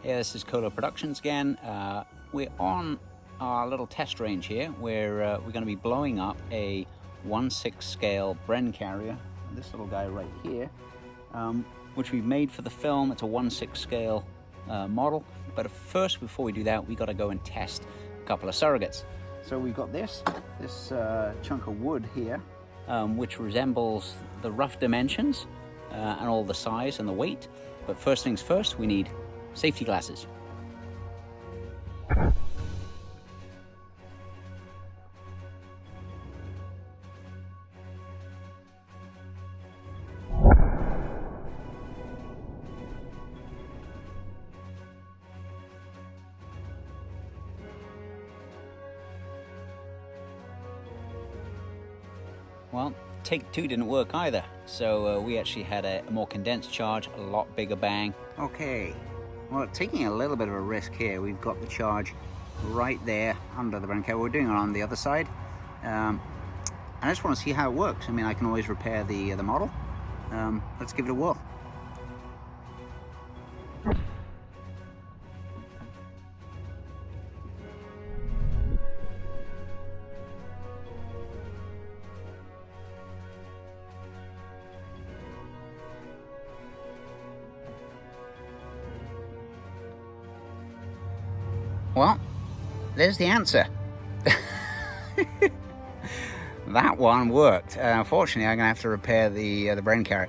Yeah, this is Colo Productions again. We're on our little test range here where we're going to be blowing up a 1/6 scale Bren Carrier, this little guy right here, which we've made for the film. It's a 1/6 scale model, but first, before we do that, we got to go and test a couple of surrogates. So we've got this chunk of wood here, which resembles the rough dimensions and all the size and the weight. But first things first, we need safety glasses. Well, take two didn't work either, so we actually had a more condensed charge, a lot bigger bang. Okay, well, taking a little bit of a risk here. We've got the charge right there under the Bren Carrier. We're doing it on the other side. I just want to see how it works. I mean, I can always repair the model. Let's give it a whirl. Well, there's the answer. That one worked. Unfortunately, I'm going to have to repair the Bren Carrier.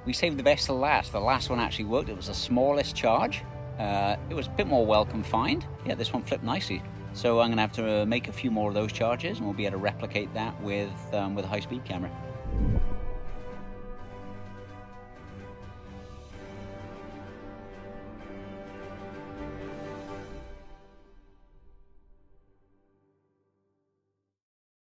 We saved the best to last. The last one actually worked. It was the smallest charge. It was a bit more well confined. Yeah, this one flipped nicely. So I'm going to have to make a few more of those charges, and we'll be able to replicate that with a high-speed camera.